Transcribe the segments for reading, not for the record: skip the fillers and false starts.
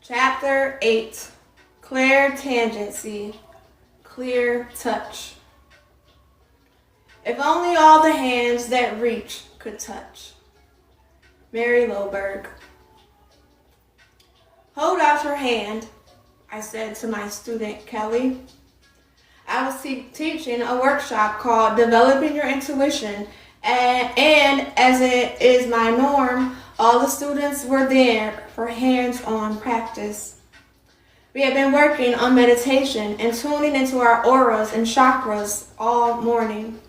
Chapter 8, Clairtangency, Clear Touch. If only all the hands that reach could touch. Mary Loberg. Hold out your hand, I said to my student Kelly. I was teaching a workshop called Developing Your Intuition, and as it is my norm, all the students were there for hands-on practice. We had been working on meditation and tuning into our auras and chakras all morning.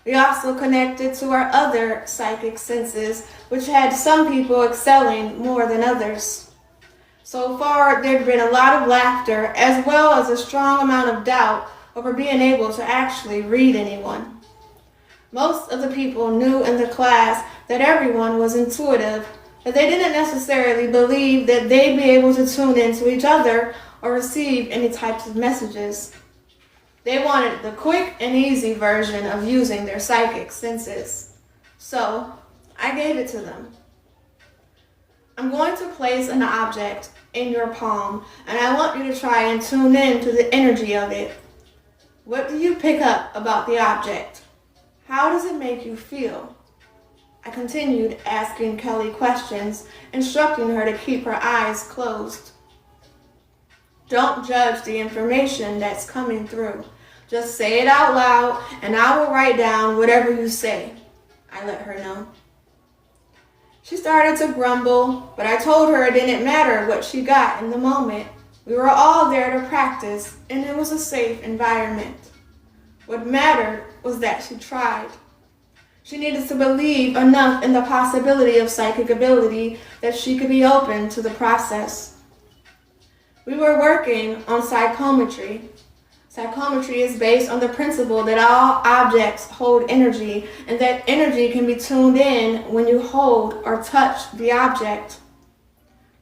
We also connected to our other psychic senses, which had some people excelling more than others. So far, there'd been a lot of laughter as well as a strong amount of doubt over being able to actually read anyone. Most of the people knew in the class that everyone was intuitive, but they didn't necessarily believe that they'd be able to tune into each other or receive any types of messages. They wanted the quick and easy version of using their psychic senses. So, I gave it to them. I'm going to place an object in your palm, and I want you to try and tune in to the energy of it. What do you pick up about the object? How does it make you feel? I continued asking Kelly questions, instructing her to keep her eyes closed. Don't judge the information that's coming through. Just say it out loud, and I will write down whatever you say, I let her know. She started to grumble, but I told her it didn't matter what she got in the moment. We were all there to practice, and it was a safe environment. What mattered was that she tried. She needed to believe enough in the possibility of psychic ability that she could be open to the process. We were working on psychometry. Psychometry is based on the principle that all objects hold energy and that energy can be tuned in when you hold or touch the object.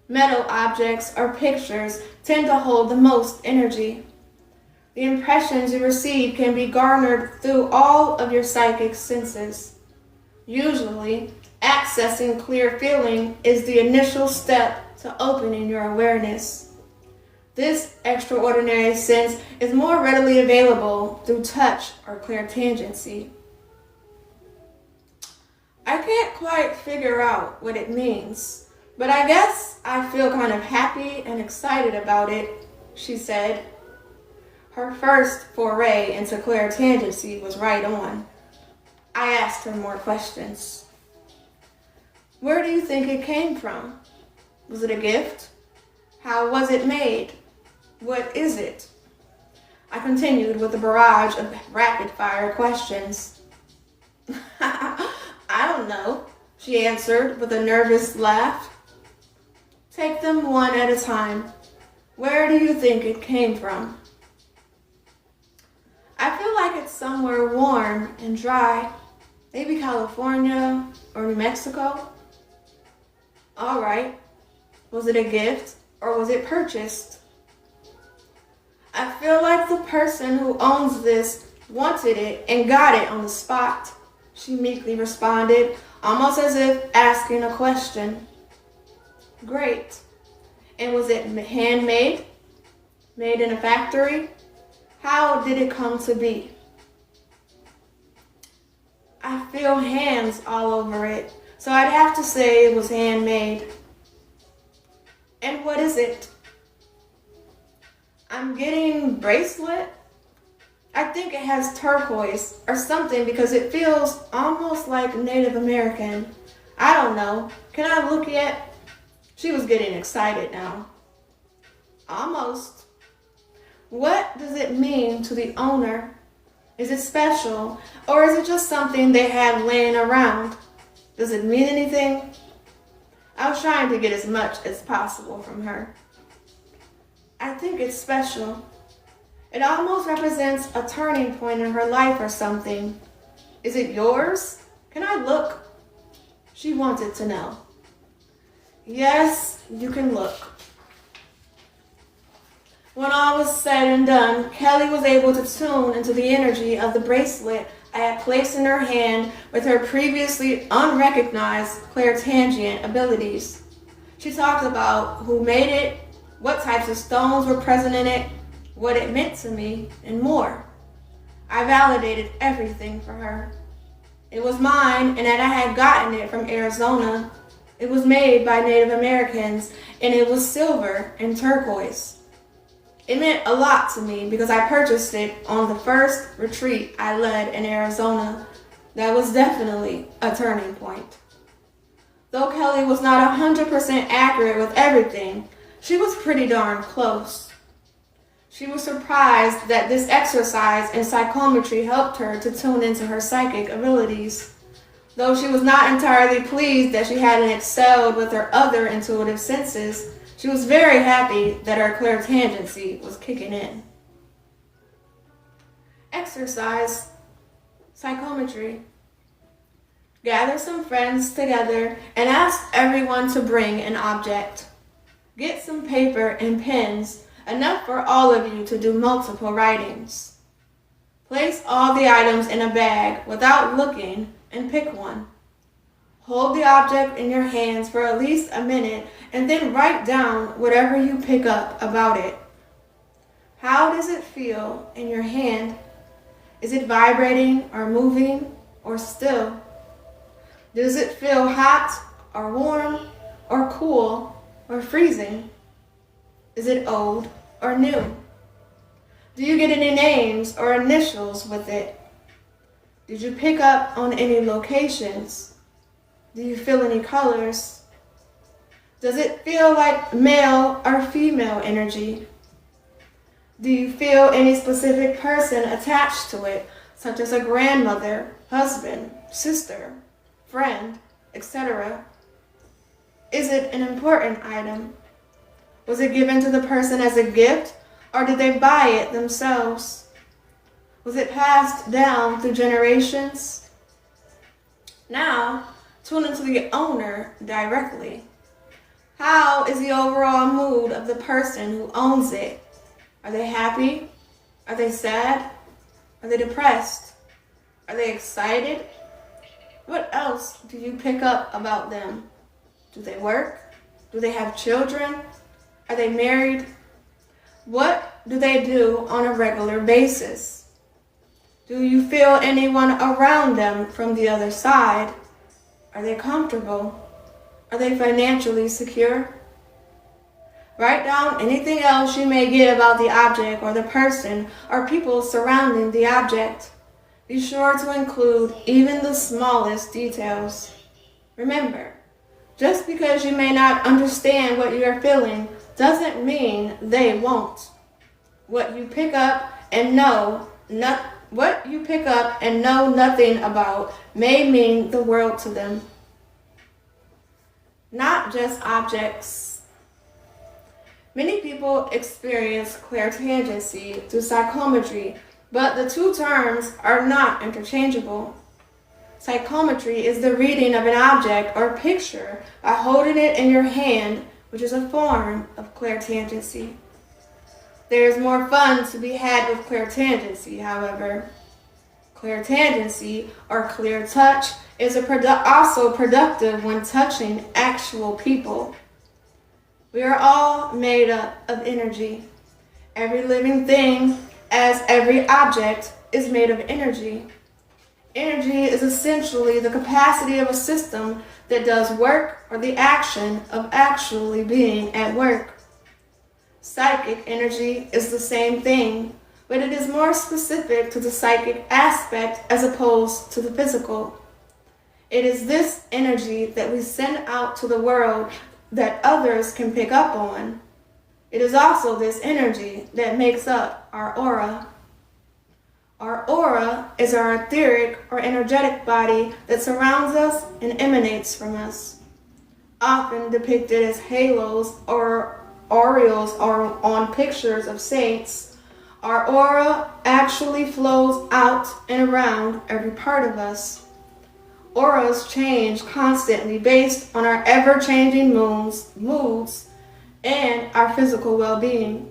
Metal objects or pictures tend to hold the most energy. The impressions you receive can be garnered through all of your psychic senses. Usually, accessing clear feeling is the initial step to opening your awareness. This extraordinary sense is more readily available through touch or clairtangency. I can't quite figure out what it means, but I guess I feel kind of happy and excited about it, she said. Her first foray into clairtangency was right on. I asked her more questions. Where do you think it came from? Was it a gift? How was it made? What is it? I continued with a barrage of rapid-fire questions. I don't know, she answered with a nervous laugh. Take them one at a time. Where do you think it came from? I feel like it's somewhere warm and dry. Maybe California or New Mexico. All right. Was it a gift or was it purchased? I feel like the person who owns this wanted it and got it on the spot, she meekly responded, almost as if asking a question. Great. And was it handmade? Made in a factory? How did it come to be? I feel hands all over it, so I'd have to say it was handmade. And what is it? I'm getting bracelet. I think it has turquoise or something because it feels almost like Native American. I don't know. Can I look yet? She was getting excited now. Almost. What does it mean to the owner? Is it special, or is it just something they have laying around? Does it mean anything? I was trying to get as much as possible from her. I think it's special. It almost represents a turning point in her life or something. Is it yours? Can I look? She wanted to know. Yes, you can look. When all was said and done, Kelly was able to tune into the energy of the bracelet I had placed in her hand with her previously unrecognized clairtangent abilities. She talked about who made it, what types of stones were present in it, what it meant to me, and more. I validated everything for her. It was mine, and that I had gotten it from Arizona. It was made by Native Americans, and it was silver and turquoise. It meant a lot to me because I purchased it on the first retreat I led in Arizona. That was definitely a turning point. Though Kelly was not 100% accurate with everything, she was pretty darn close. She was surprised that this exercise in psychometry helped her to tune into her psychic abilities. Though she was not entirely pleased that she hadn't excelled with her other intuitive senses, she was very happy that her clairtangency was kicking in. Exercise, psychometry. Gather some friends together and ask everyone to bring an object. Get some paper and pens, enough for all of you to do multiple writings. Place all the items in a bag without looking and pick one. Hold the object in your hands for at least a minute and then write down whatever you pick up about it. How does it feel in your hand? Is it vibrating or moving or still? Does it feel hot or warm or cool or freezing? Is it old or new? Do you get any names or initials with it? Did you pick up on any locations? Do you feel any colors? Does it feel like male or female energy? Do you feel any specific person attached to it, such as a grandmother, husband, sister, friend, etc.? Is it an important item? Was it given to the person as a gift, or did they buy it themselves? Was it passed down through generations? Now, tune into the owner directly. How is the overall mood of the person who owns it? Are they happy? Are they sad? Are they depressed? Are they excited? What else do you pick up about them? Do they work? Do they have children? Are they married? What do they do on a regular basis? Do you feel anyone around them from the other side? Are they comfortable? Are they financially secure? Write down anything else you may get about the object or the person or people surrounding the object. Be sure to include even the smallest details. Remember, just because you may not understand what you are feeling doesn't mean they won't. What you pick up and know nothing about may mean the world to them. Not just objects. Many people experience clairtangency through psychometry, but the two terms are not interchangeable. Psychometry is the reading of an object or picture by holding it in your hand, which is a form of clairtangency. There is more fun to be had with clairtangency, however. Clairtangency, or clear touch, is also productive when touching actual people. We are all made up of energy. Every living thing, as every object, is made of energy. Energy is essentially the capacity of a system that does work or the action of actually being at work. Psychic energy is the same thing, but it is more specific to the psychic aspect as opposed to the physical. It is this energy that we send out to the world that others can pick up on. It is also this energy that makes up our aura. Our aura is our etheric or energetic body that surrounds us and emanates from us. Often depicted as halos or aureoles or on pictures of saints, our aura actually flows out and around every part of us. Auras change constantly based on our ever-changing moods, and our physical well-being.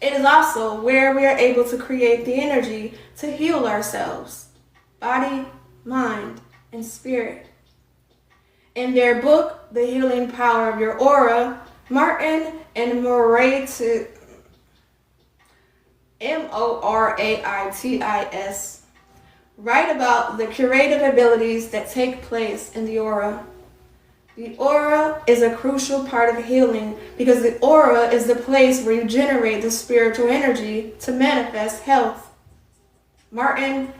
It is also where we are able to create the energy to heal ourselves, body, mind, and spirit. In their book, The Healing Power of Your Aura, Martin and Moraitis, Moraitis, write about the curative abilities that take place in the aura. The aura is a crucial part of healing because the aura is the place where you generate the spiritual energy to manifest health. Martin,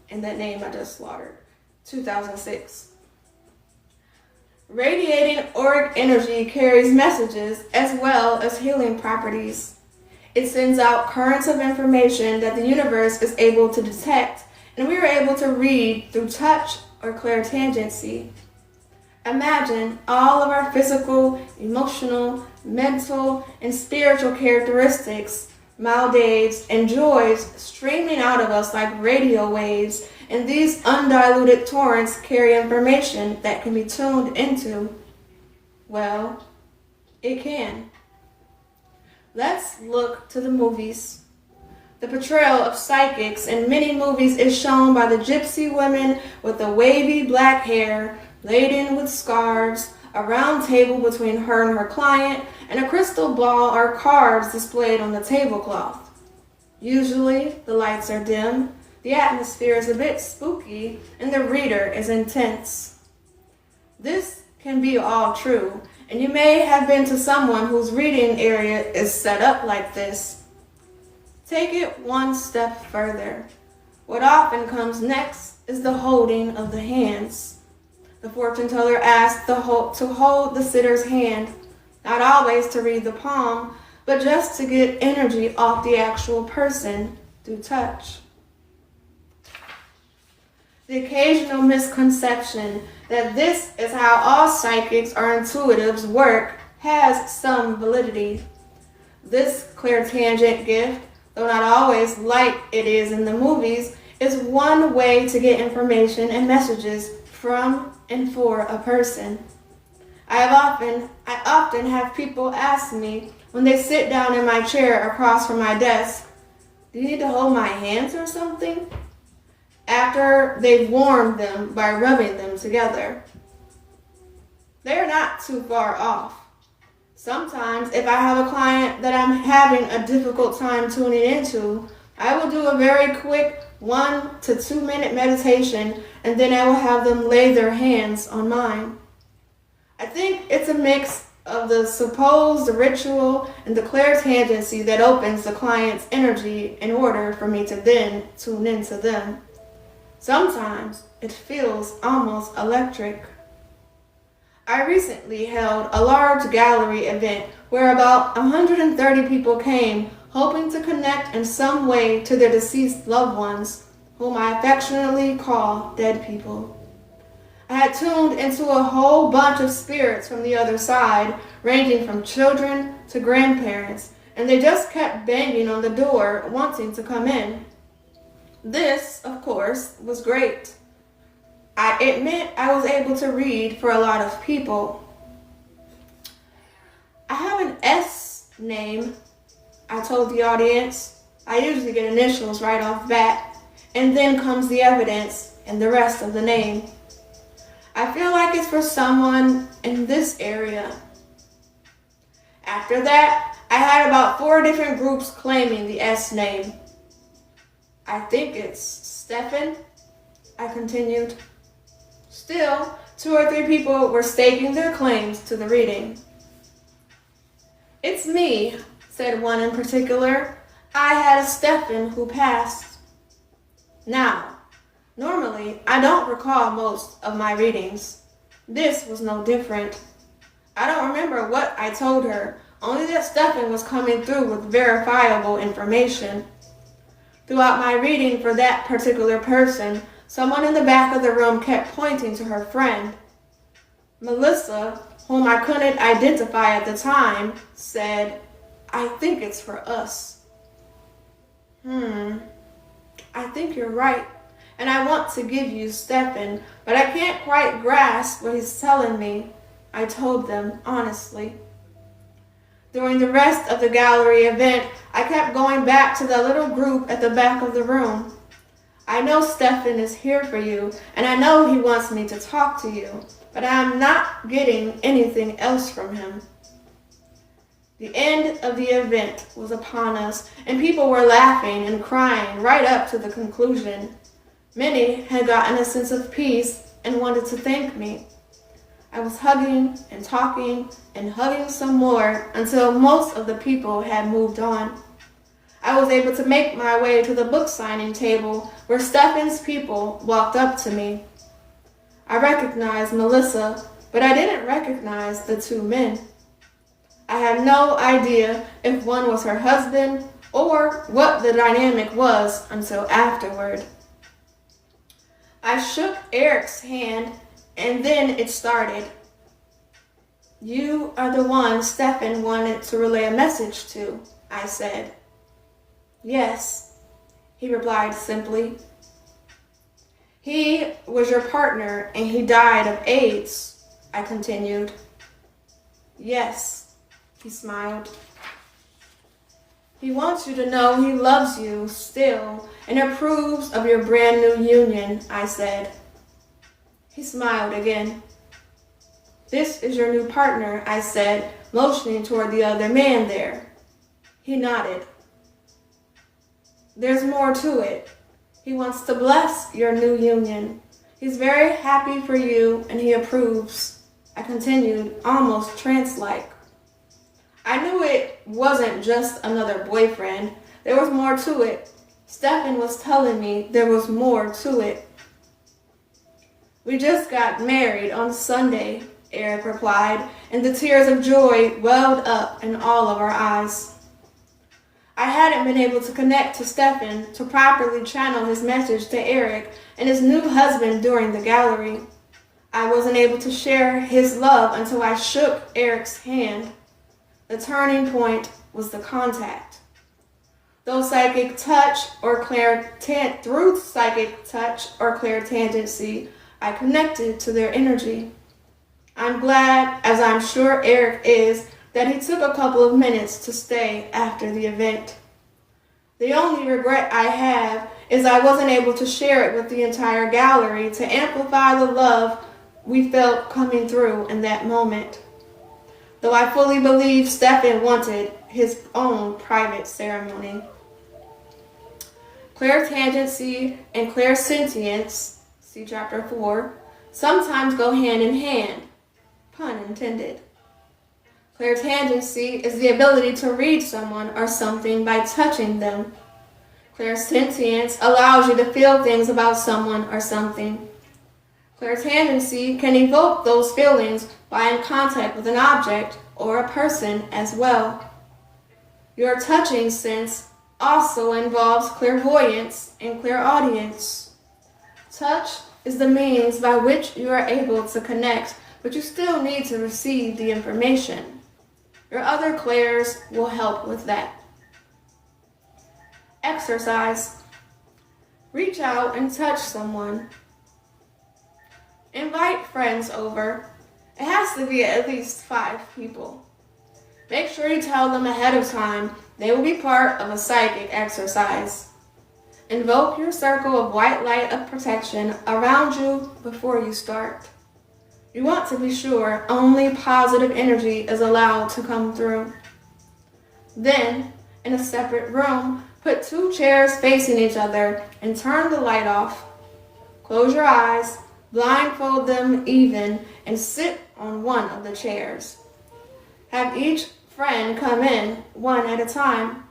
and that name I just slaughtered, 2006. Radiating auric energy carries messages as well as healing properties. It sends out currents of information that the universe is able to detect, and we are able to read through touch or clairtangency. Imagine all of our physical, emotional, mental, and spiritual characteristics, maladies, and joys streaming out of us like radio waves, and these undiluted torrents carry information that can be tuned into. Well, it can. Let's look to the movies. The portrayal of psychics in many movies is shown by the gypsy women with the wavy black hair, laden with scarves, a round table between her and her client, and a crystal ball or cards displayed on the tablecloth. Usually, the lights are dim, the atmosphere is a bit spooky, and the reader is intense. This can be all true, and you may have been to someone whose reading area is set up like this. Take it one step further. What often comes next is the holding of the hands. The fortune teller asks to hold the sitter's hand, not always to read the palm, but just to get energy off the actual person through touch. The occasional misconception that this is how all psychics or intuitives work has some validity. This clairtangent gift, though not always like it is in the movies, is one way to get information and messages from and for a person. I often have people ask me when they sit down in my chair across from my desk, "Do you need to hold my hands or something?" after they've warmed them by rubbing them together. They're not too far off. Sometimes if I have a client that I'm having a difficult time tuning into, I will do a very quick 1 to 2 minute meditation, and then I will have them lay their hands on mine. I think it's a mix of the supposed ritual and the clairtangency that opens the client's energy in order for me to then tune into them. Sometimes it feels almost electric. I recently held a large gallery event where about 130 people came, hoping to connect in some way to their deceased loved ones, whom I affectionately call dead people. I had tuned into a whole bunch of spirits from the other side, ranging from children to grandparents, and they just kept banging on the door, wanting to come in. This, of course, was great. It meant I was able to read for a lot of people. I have an S name, I told the audience. I usually get initials right off bat, and then comes the evidence and the rest of the name. I feel like it's for someone in this area. After that, I had about 4 different groups claiming the S name. I think it's Stefan, I continued. Still, 2 or 3 people were staking their claims to the reading. "It's me," said one in particular. "I had a Stefan who passed." Now, normally, I don't recall most of my readings. This was no different. I don't remember what I told her, only that Stefan was coming through with verifiable information. Throughout my reading for that particular person, someone in the back of the room kept pointing to her friend. Melissa, whom I couldn't identify at the time, said, "I think it's for us." I think you're right, and I want to give you Stefan, but I can't quite grasp what he's telling me, I told them honestly. During the rest of the gallery event, I kept going back to the little group at the back of the room. "I know Stefan is here for you, and I know he wants me to talk to you, but I'm not getting anything else from him." The end of the event was upon us, and people were laughing and crying right up to the conclusion. Many had gotten a sense of peace and wanted to thank me. I was hugging and talking and hugging some more until most of the people had moved on. I was able to make my way to the book signing table where Stefan's people walked up to me. I recognized Melissa, but I didn't recognize the two men. I had no idea if one was her husband or what the dynamic was until afterward. I shook Eric's hand and then it started. "You are the one Stefan wanted to relay a message to," I said. "Yes," he replied simply. "He was your partner and he died of AIDS," I continued. "Yes," he smiled. "He wants you to know he loves you still and approves of your brand new union," I said. He smiled again. "This is your new partner," I said, motioning toward the other man there. He nodded. "There's more to it. He wants to bless your new union. He's very happy for you and he approves," I continued, almost trance-like. I knew it wasn't just another boyfriend. There was more to it. Stefan was telling me there was more to it. "We just got married on Sunday," Eric replied, and the tears of joy welled up in all of our eyes. I hadn't been able to connect to Stefan to properly channel his message to Eric and his new husband during the gallery. I wasn't able to share his love until I shook Eric's hand. The turning point was the contact. Through psychic touch or clairtangency, I connected to their energy. I'm glad, as I'm sure Eric is, that he took a couple of minutes to stay after the event. The only regret I have is I wasn't able to share it with the entire gallery to amplify the love we felt coming through in that moment. Though I fully believe Stefan wanted his own private ceremony. Clairtangency and clairsentience, see chapter 4, sometimes go hand in hand, pun intended. Clairtangency is the ability to read someone or something by touching them. Clairsentience allows you to feel things about someone or something. Clairtangency can evoke those feelings by in contact with an object or a person as well. Your touching sense also involves clairvoyance and clairaudience. Touch is the means by which you are able to connect, but you still need to receive the information. Your other clairs will help with that. Exercise. Reach out and touch someone. Invite friends over. It has to be at least 5 people. Make sure you tell them ahead of time they will be part of a psychic exercise. Invoke your circle of white light of protection around you before you start. You want to be sure only positive energy is allowed to come through. Then, in a separate room, put 2 chairs facing each other and turn the light off. Close your eyes, blindfold them even, and sit on one of the chairs. Have each friend come in one at a time.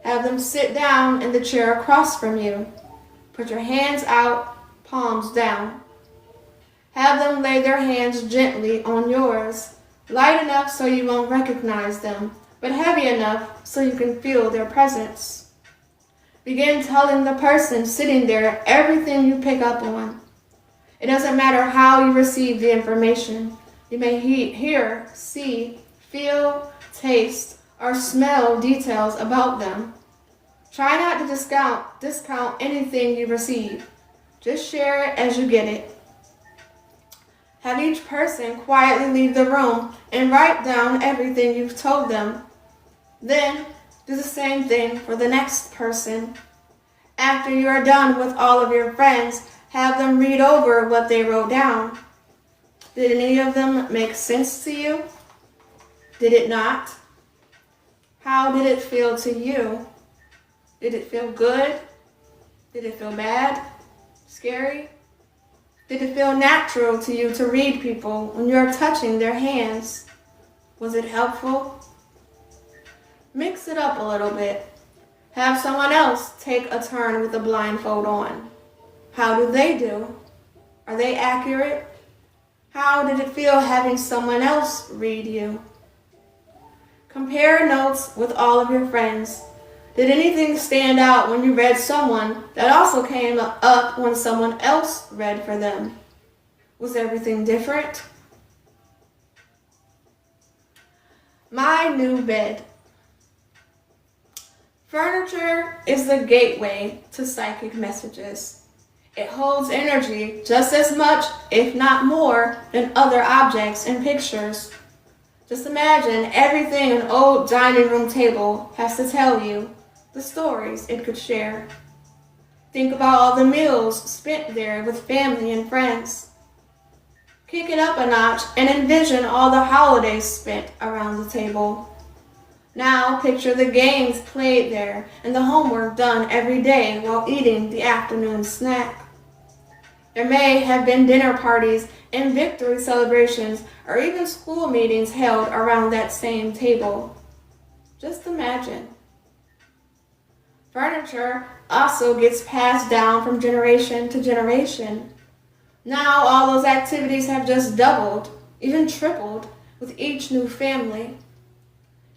Have them sit down in the chair across from you. Put your hands out, palms down. Have them lay their hands gently on yours, light enough so you won't recognize them, but heavy enough so you can feel their presence. Begin telling the person sitting there everything you pick up on. It doesn't matter how you receive the information. You may hear, see, feel, taste, or smell details about them. Try not to discount anything you receive. Just share it as you get it. Have each person quietly leave the room and write down everything you've told them. Then, do the same thing for the next person. After you are done with all of your friends, have them read over what they wrote down. Did any of them make sense to you? Did it not? How did it feel to you? Did it feel good? Did it feel bad? Scary? Did it feel natural to you to read people when you're touching their hands? Was it helpful? Mix it up a little bit. Have someone else take a turn with the blindfold on. How do they do? Are they accurate? How did it feel having someone else read you? Compare notes with all of your friends. Did anything stand out when you read someone that also came up when someone else read for them? Was everything different? My new bed. Furniture is the gateway to psychic messages. It holds energy just as much, if not more, than other objects and pictures. Just imagine everything an old dining room table has to tell you, the stories it could share. Think about all the meals spent there with family and friends. Kick it up a notch and envision all the holidays spent around the table. Now picture the games played there and the homework done every day while eating the afternoon snack. There may have been dinner parties and victory celebrations or even school meetings held around that same table. Just imagine. Furniture also gets passed down from generation to generation. Now all those activities have just doubled, even tripled, with each new family.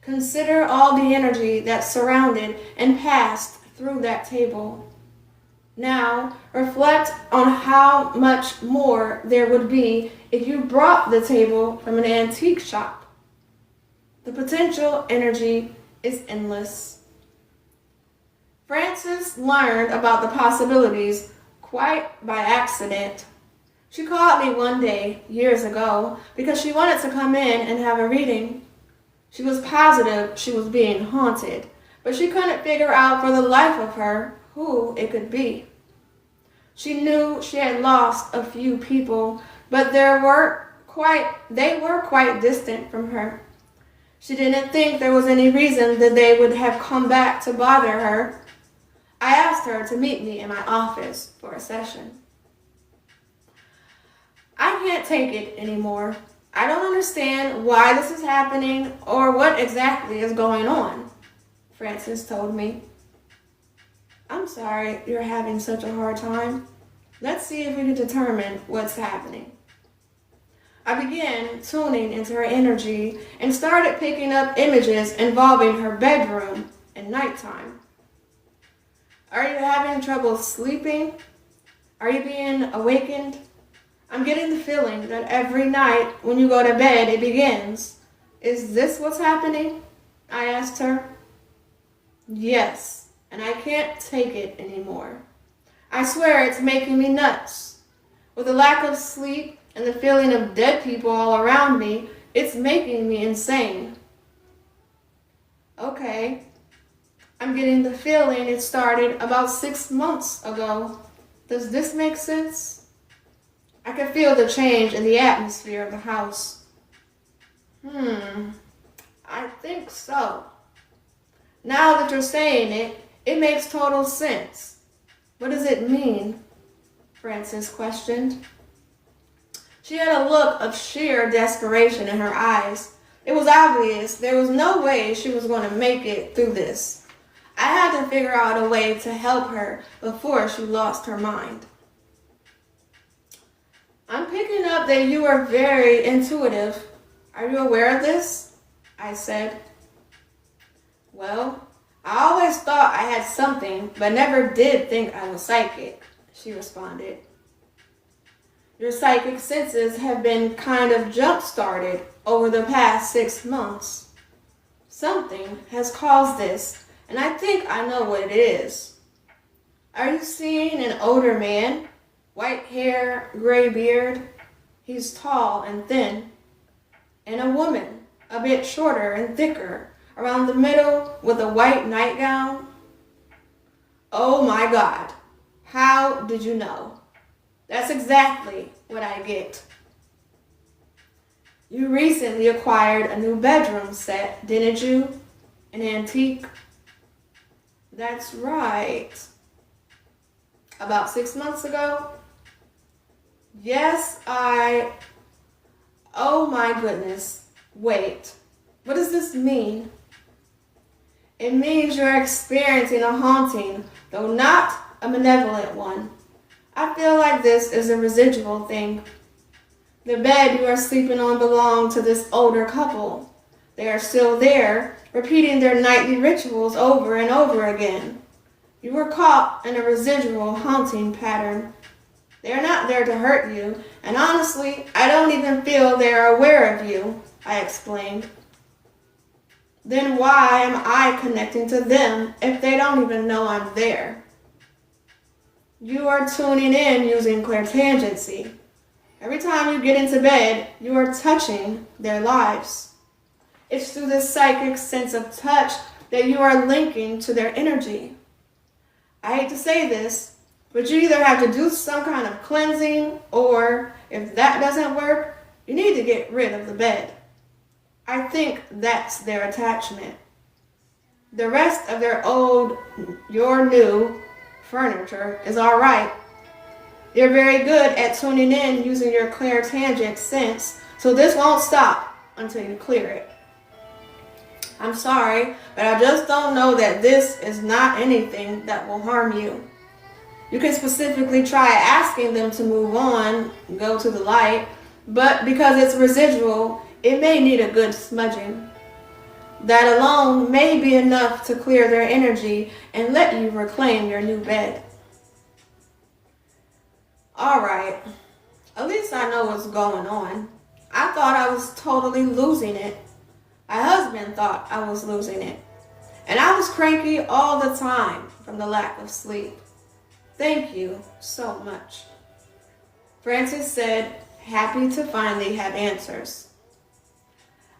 Consider all the energy that surrounded and passed through that table. Now, reflect on how much more there would be if you brought the table from an antique shop. The potential energy is endless. Frances learned about the possibilities quite by accident. She called me one day, years ago, because she wanted to come in and have a reading. She was positive she was being haunted, but she couldn't figure out for the life of her who it could be. She knew she had lost a few people, but they were quite distant from her. She didn't think there was any reason that they would have come back to bother her. I asked her to meet me in my office for a session. I can't take it anymore. I don't understand why this is happening or what exactly is going on, Frances told me. I'm sorry you're having such a hard time. Let's see if we can determine what's happening. I began tuning into her energy and started picking up images involving her bedroom and nighttime. Are you having trouble sleeping? Are you being awakened? I'm getting the feeling that every night when you go to bed, it begins. Is this what's happening? I asked her. Yes, and I can't take it anymore. I swear it's making me nuts. With the lack of sleep and the feeling of dead people all around me, it's making me insane. Okay, I'm getting the feeling it started about 6 months ago. Does this make sense? I could feel the change in the atmosphere of the house. I think so. Now that you're saying it, it makes total sense. What does it mean? Frances questioned. She had a look of sheer desperation in her eyes. It was obvious there was no way she was going to make it through this. I had to figure out a way to help her before she lost her mind. I'm picking up that you are very intuitive. Are you aware of this? I said. Well, I always thought I had something, but never did think I was psychic, she responded. Your psychic senses have been kind of jump-started over the past 6 months. Something has caused this, and I think I know what it is. Are you seeing an older man? White hair, gray beard. He's tall and thin. And a woman, a bit shorter and thicker, around the middle with a white nightgown. Oh my God, how did you know? That's exactly what I get. You recently acquired a new bedroom set, didn't you? An antique? That's right. About 6 months ago? Yes, Oh my goodness. Wait. What does this mean? It means you're experiencing a haunting, though not a malevolent one. I feel like this is a residual thing. The bed you are sleeping on belonged to this older couple. They are still there, repeating their nightly rituals over and over again. You were caught in a residual haunting pattern. They are not there to hurt you, and honestly, I don't even feel they are aware of you, I explained. Then why am I connecting to them if they don't even know I'm there? You are tuning in using clairtangency. Every time you get into bed, you are touching their lives. It's through this psychic sense of touch that you are linking to their energy. I hate to say this, but you either have to do some kind of cleansing, or if that doesn't work, you need to get rid of the bed. I think that's their attachment. The rest of their old, your new furniture is all right. You're very good at tuning in using your clairtangent sense, so this won't stop until you clear it. I'm sorry, but I just don't know that this is not anything that will harm you. You can specifically try asking them to move on, go to the light, but because it's residual, it may need a good smudging. That alone may be enough to clear their energy and let you reclaim your new bed. Alright, at least I know what's going on. I thought I was totally losing it. My husband thought I was losing it. And I was cranky all the time from the lack of sleep. Thank you so much. Francis said, happy to finally have answers.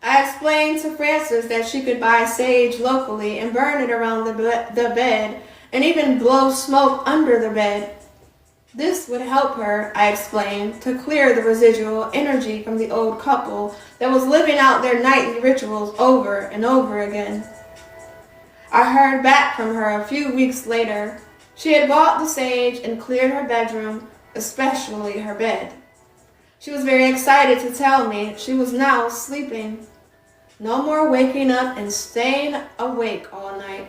I explained to Francis that she could buy sage locally and burn it around the bed and even blow smoke under the bed. This would help her, I explained, to clear the residual energy from the old couple that was living out their nightly rituals over and over again. I heard back from her a few weeks later. She had bought the sage and cleared her bedroom, especially her bed. She was very excited to tell me she was now sleeping. No more waking up and staying awake all night.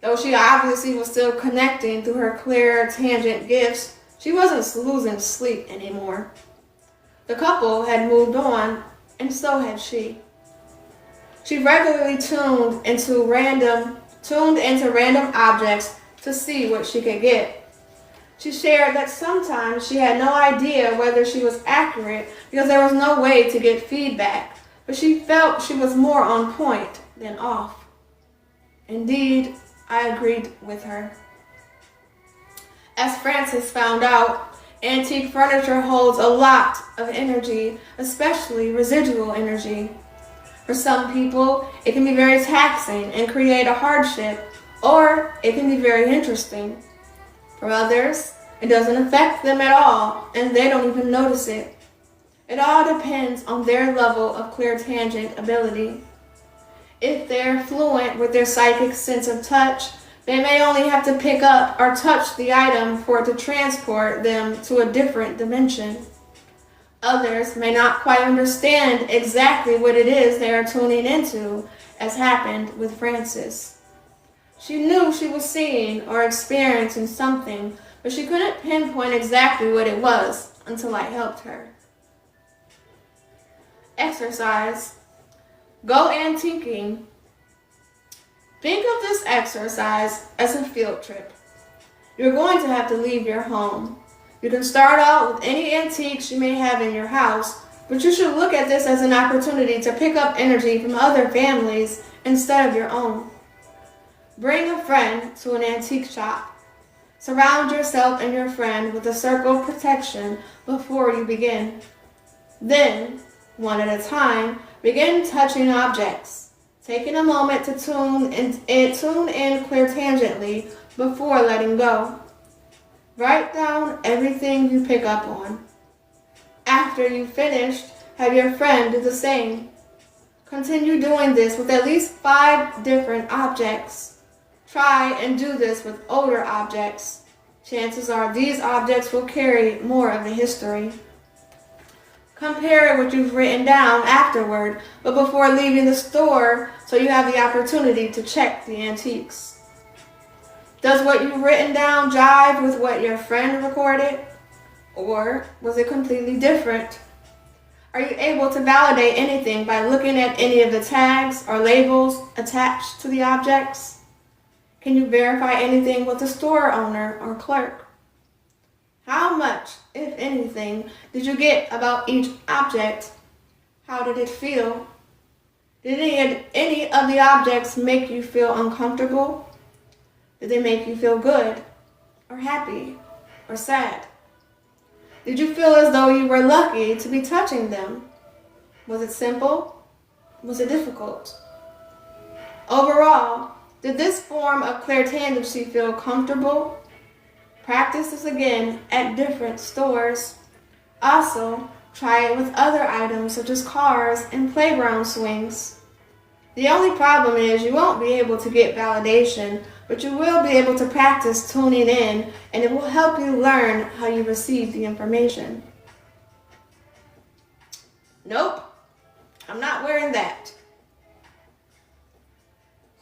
Though she obviously was still connecting through her clairtangent gifts, she wasn't losing sleep anymore. The couple had moved on, and so had she. She regularly tuned into random objects to see what she could get. She shared that sometimes she had no idea whether she was accurate because there was no way to get feedback, but she felt she was more on point than off. Indeed, I agreed with her. As Francis found out, antique furniture holds a lot of energy, especially residual energy. For some people, it can be very taxing and create a hardship, or it can be very interesting. For others, it doesn't affect them at all, and they don't even notice it. It all depends on their level of clairtangent ability. If they're fluent with their psychic sense of touch, they may only have to pick up or touch the item for it to transport them to a different dimension. Others may not quite understand exactly what it is they are tuning into, as happened with Frances. She knew she was seeing or experiencing something, but she couldn't pinpoint exactly what it was until I helped her. Exercise. Go antiquing. Think of this exercise as a field trip. You're going to have to leave your home. You can start out with any antiques you may have in your house, but you should look at this as an opportunity to pick up energy from other families instead of your own. Bring a friend to an antique shop. Surround yourself and your friend with a circle of protection before you begin. Then, one at a time, begin touching objects, taking a moment to tune in clairtangently before letting go. Write down everything you pick up on. After you've finished, have your friend do the same. Continue doing this with at least 5 different objects. Try and do this with older objects. Chances are these objects will carry more of the history. Compare what you've written down afterward, but before leaving the store, so you have the opportunity to check the antiques. Does what you've written down jive with what your friend recorded? Or was it completely different? Are you able to validate anything by looking at any of the tags or labels attached to the objects? Can you verify anything with the store owner or clerk? How much, if anything, did you get about each object? How did it feel? Did any of the objects make you feel uncomfortable? Did they make you feel good, or happy, or sad? Did you feel as though you were lucky to be touching them? Was it simple? Was it difficult? Overall, did this form of clairtangency feel comfortable? Practice this again at different stores. Also, try it with other items such as cars and playground swings. The only problem is you won't be able to get validation, but you will be able to practice tuning in, and it will help you learn how you receive the information. Nope, I'm not wearing that.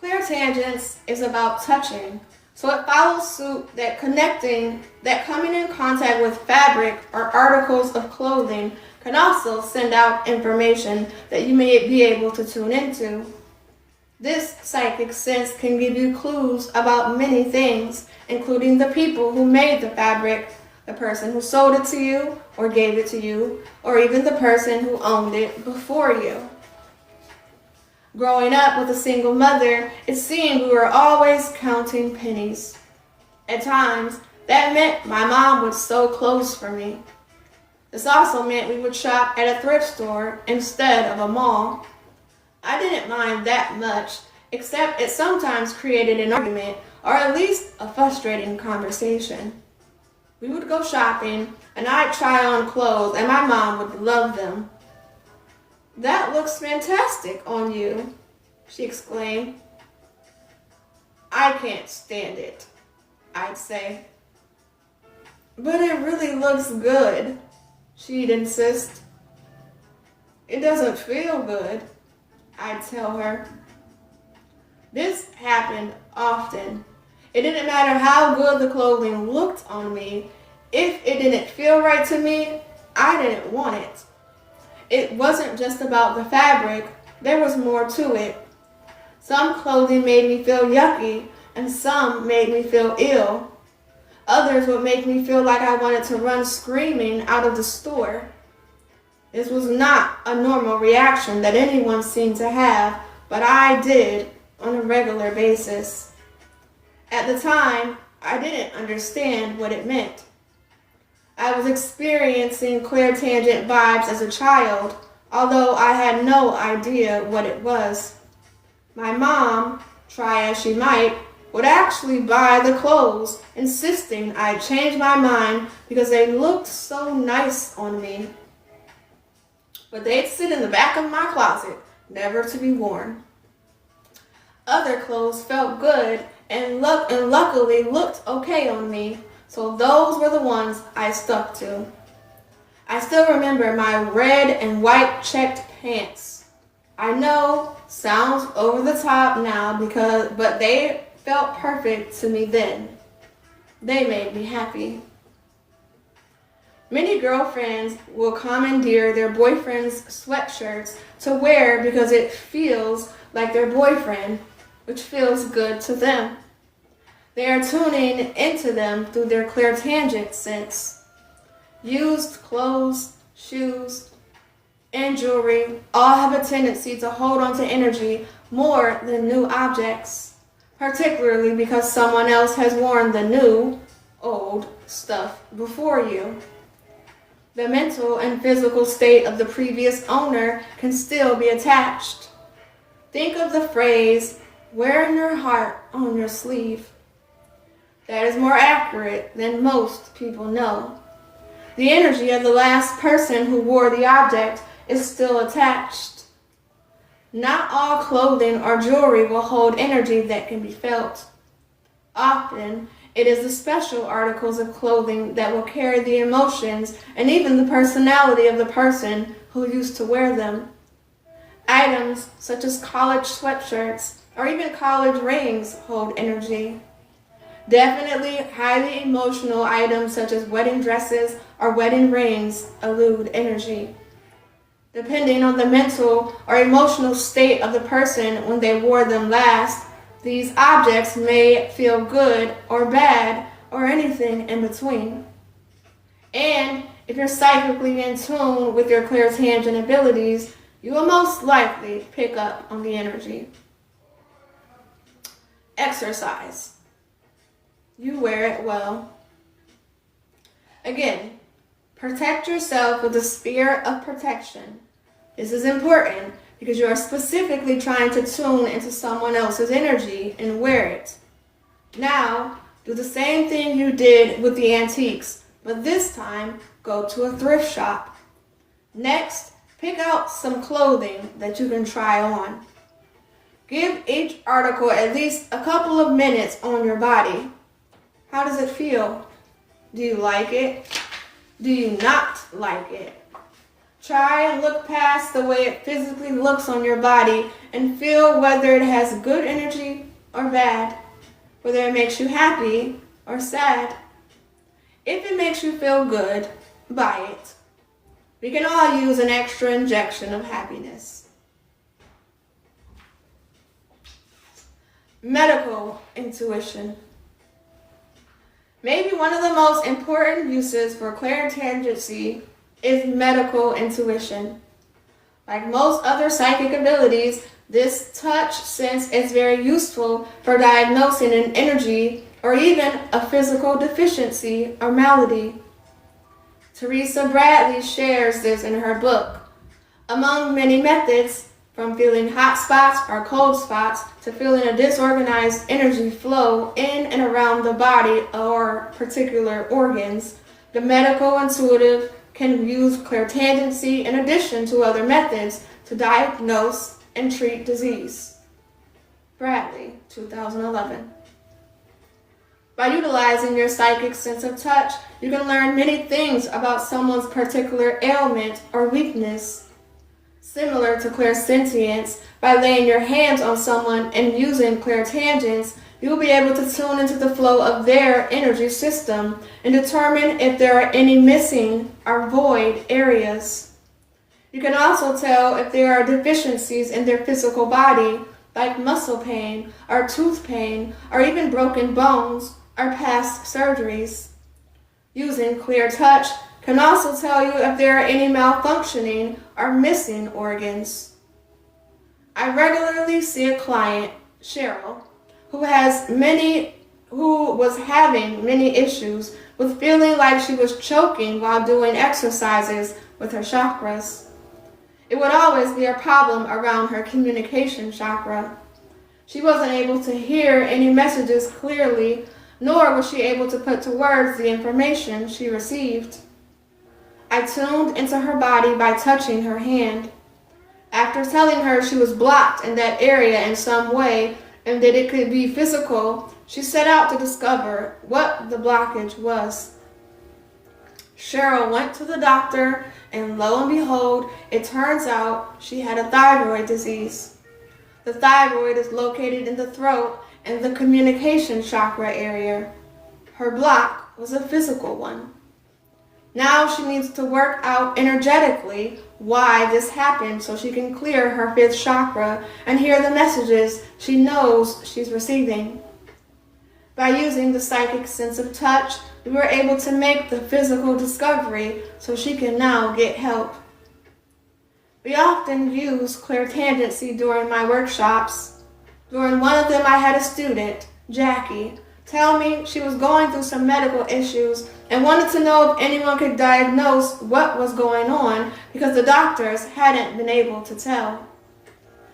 Clairtangence is about touching, so it follows suit that coming in contact with fabric or articles of clothing can also send out information that you may be able to tune into. This psychic sense can give you clues about many things, including the people who made the fabric, the person who sold it to you or gave it to you, or even the person who owned it before you. Growing up with a single mother, it seemed we were always counting pennies. At times, that meant my mom would sew clothes for me. This also meant we would shop at a thrift store instead of a mall. I didn't mind that much, except it sometimes created an argument, or at least a frustrating conversation. We would go shopping, and I'd try on clothes, and my mom would love them. "That looks fantastic on you," she exclaimed. "I can't stand it," I'd say. "But it really looks good," she'd insist. "It doesn't feel good," I'd tell her. This happened often. It didn't matter how good the clothing looked on me. If it didn't feel right to me, I didn't want it. It wasn't just about the fabric, there was more to it. Some clothing made me feel yucky, and some made me feel ill. Others would make me feel like I wanted to run screaming out of the store. This was not a normal reaction that anyone seemed to have, but I did on a regular basis. At the time, I didn't understand what it meant. I was experiencing clairtangent vibes as a child, although I had no idea what it was. My mom, try as she might, would actually buy the clothes, insisting I change my mind because they looked so nice on me. But they'd sit in the back of my closet, never to be worn. Other clothes felt good and luckily looked okay on me, so those were the ones I stuck to. I still remember my red and white checked pants. I know, sounds over the top now but they felt perfect to me then. They made me happy. Many girlfriends will commandeer their boyfriend's sweatshirts to wear because it feels like their boyfriend, which feels good to them. They are tuning into them through their clairtangent sense. Used clothes, shoes, and jewelry all have a tendency to hold on to energy more than new objects, particularly because someone else has worn the new, old stuff before you. The mental and physical state of the previous owner can still be attached. Think of the phrase, "wearing your heart on your sleeve." That is more accurate than most people know. The energy of the last person who wore the object is still attached. Not all clothing or jewelry will hold energy that can be felt. Often, it is the special articles of clothing that will carry the emotions and even the personality of the person who used to wear them. Items such as college sweatshirts or even college rings hold energy. Definitely highly emotional items such as wedding dresses or wedding rings elude energy. Depending on the mental or emotional state of the person when they wore them last, these objects may feel good or bad or anything in between. And if you're psychically in tune with your clairtangent abilities, you will most likely pick up on the energy. Exercise. You wear it well. Again, protect yourself with the spirit of protection. This is important because you are specifically trying to tune into someone else's energy and wear it. Now, do the same thing you did with the antiques, but this time go to a thrift shop. Next, pick out some clothing that you can try on. Give each article at least a couple of minutes on your body. How does it feel? Do you like it? Do you not like it? Try and look past the way it physically looks on your body and feel whether it has good energy or bad, whether it makes you happy or sad. If it makes you feel good, buy it. We can all use an extra injection of happiness. Medical intuition. Maybe one of the most important uses for clairtangency is medical intuition. Like most other psychic abilities, this touch sense is very useful for diagnosing an energy or even a physical deficiency or malady. Teresa Bradley shares this in her book. Among many methods, from feeling hot spots or cold spots to feeling a disorganized energy flow in and around the body or particular organs, the medical intuitive can use clairtangency in addition to other methods to diagnose and treat disease. Bradley, 2011. By utilizing your psychic sense of touch, you can learn many things about someone's particular ailment or weakness. Similar to clairsentience, by laying your hands on someone and using clairtangents, you will be able to tune into the flow of their energy system and determine if there are any missing or void areas. You can also tell if there are deficiencies in their physical body, like muscle pain or tooth pain or even broken bones or past surgeries. Using clear touch can also tell you if there are any malfunctioning or missing organs. I regularly see a client, Cheryl, who was having many issues with feeling like she was choking while doing exercises with her chakras. It would always be a problem around her communication chakra. She wasn't able to hear any messages clearly, nor was she able to put to words the information she received. I tuned into her body by touching her hand. After telling her she was blocked in that area in some way and that it could be physical, she set out to discover what the blockage was. Cheryl went to the doctor, and lo and behold, it turns out she had a thyroid disease. The thyroid is located in the throat and the communication chakra area. Her block was a physical one. Now she needs to work out energetically why this happened so she can clear her fifth chakra and hear the messages she knows she's receiving. By using the psychic sense of touch, we were able to make the physical discovery so she can now get help. We often use clairtangency during my workshops. During one of them, I had a student, Jackie, tell me she was going through some medical issues and wanted to know if anyone could diagnose what was going on because the doctors hadn't been able to tell.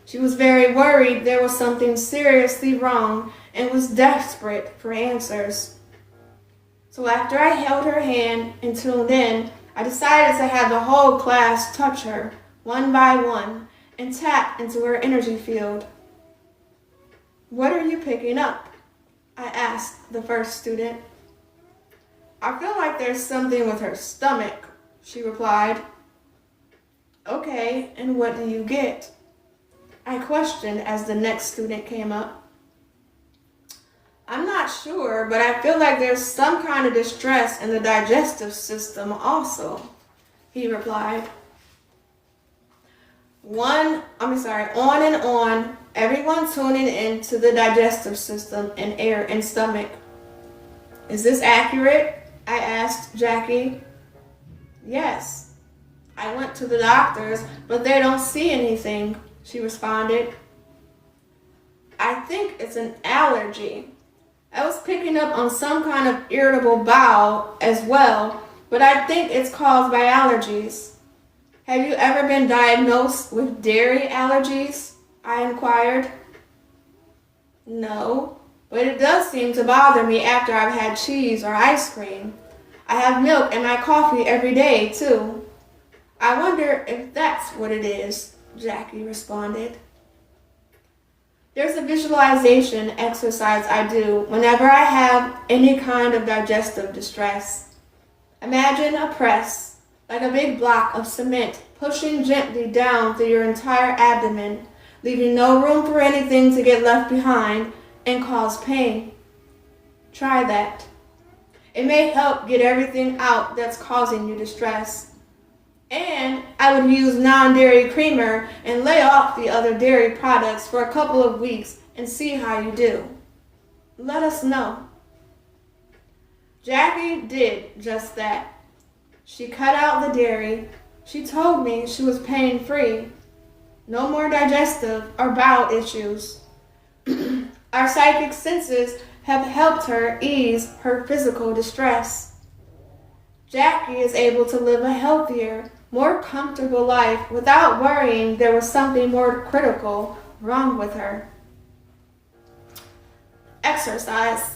She was very worried there was something seriously wrong and was desperate for answers. So after I held her hand and tuned in, I decided to have the whole class touch her, one by one, and tap into her energy field. "What are you picking up?" I asked the first student. "I feel like there's something with her stomach," she replied. "Okay, and what do you get?" I questioned as the next student came up. "I'm not sure, but I feel like there's some kind of distress in the digestive system also," he replied. On and on, everyone tuning in to the digestive system and air and stomach. "Is this accurate?" I asked Jackie. "Yes. I went to the doctors, but they don't see anything," she responded. "I think it's an allergy. I was picking up on some kind of irritable bowel as well, but I think it's caused by allergies." "Have you ever been diagnosed with dairy allergies?" I inquired. "No, but it does seem to bother me after I've had cheese or ice cream. I have milk in my coffee every day, too. I wonder if that's what it is," Jackie responded. There's a visualization exercise I do whenever I have any kind of digestive distress. Imagine a press, like a big block of cement, pushing gently down through your entire abdomen, leaving no room for anything to get left behind and cause pain. Try that. It may help get everything out that's causing you distress. And I would use non-dairy creamer and lay off the other dairy products for a couple of weeks and see how you do. Let us know. Jackie did just that. She cut out the dairy. She told me she was pain-free. No more digestive or bowel issues. Our psychic senses have helped her ease her physical distress. Jackie is able to live a healthier, more comfortable life without worrying there was something more critical wrong with her. Exercise.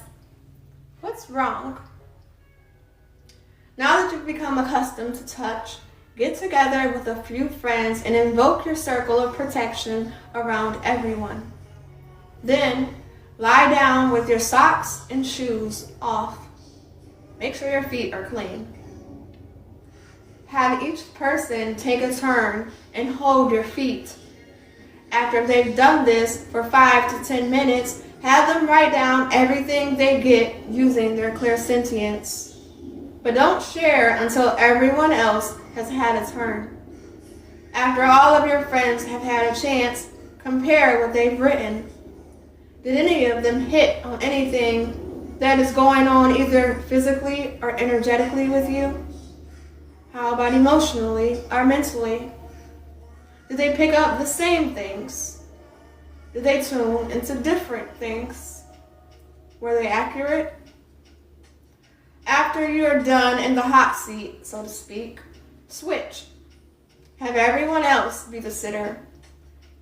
What's wrong? Now that you've become accustomed to touch, get together with a few friends and invoke your circle of protection around everyone. Then, lie down with your socks and shoes off. Make sure your feet are clean. Have each person take a turn and hold your feet. After they've done this for 5 to 10 minutes, have them write down everything they get using their clairsentience. But don't share until everyone else has had a turn. After all of your friends have had a chance, compare what they've written. Did any of them hit on anything that is going on either physically or energetically with you? How about emotionally or mentally? Did they pick up the same things? Did they tune into different things? Were they accurate? After you're done in the hot seat, so to speak, switch. Have everyone else be the sitter.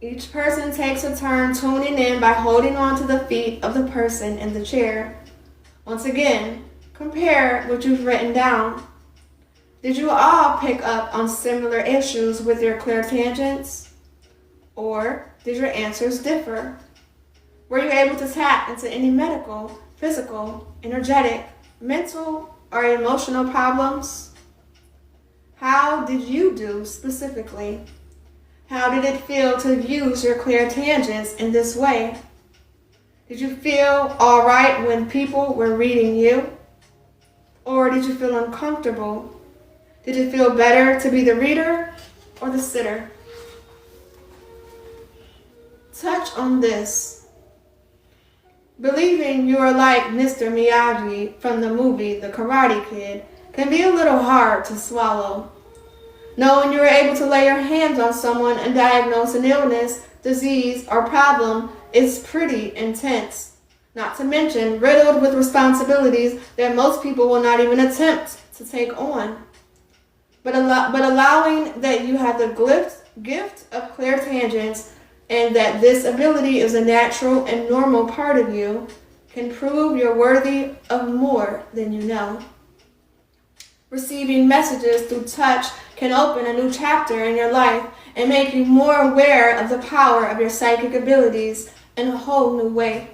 Each person takes a turn tuning in by holding on to the feet of the person in the chair. Once again, compare what you've written down. Did you all pick up on similar issues with your clairtangents? Or did your answers differ? Were you able to tap into any medical, physical, energetic, mental, or emotional problems? How did you do specifically? How did it feel to use your clairtangents in this way? Did you feel all right when people were reading you? Or did you feel uncomfortable? Did it feel better to be the reader or the sitter? Touch on this. Believing you are like Mr. Miyagi from the movie The Karate Kid can be a little hard to swallow. Knowing you are able to lay your hands on someone and diagnose an illness, disease, or problem is pretty intense. Not to mention riddled with responsibilities that most people will not even attempt to take on. But allowing that you have the gift of clairtangents and that this ability is a natural and normal part of you can prove you're worthy of more than you know. Receiving messages through touch can open a new chapter in your life and make you more aware of the power of your psychic abilities in a whole new way.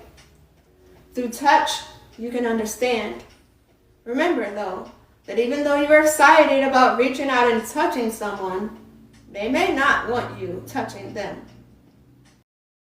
Through touch, you can understand. Remember, though, that even though you're excited about reaching out and touching someone, they may not want you touching them.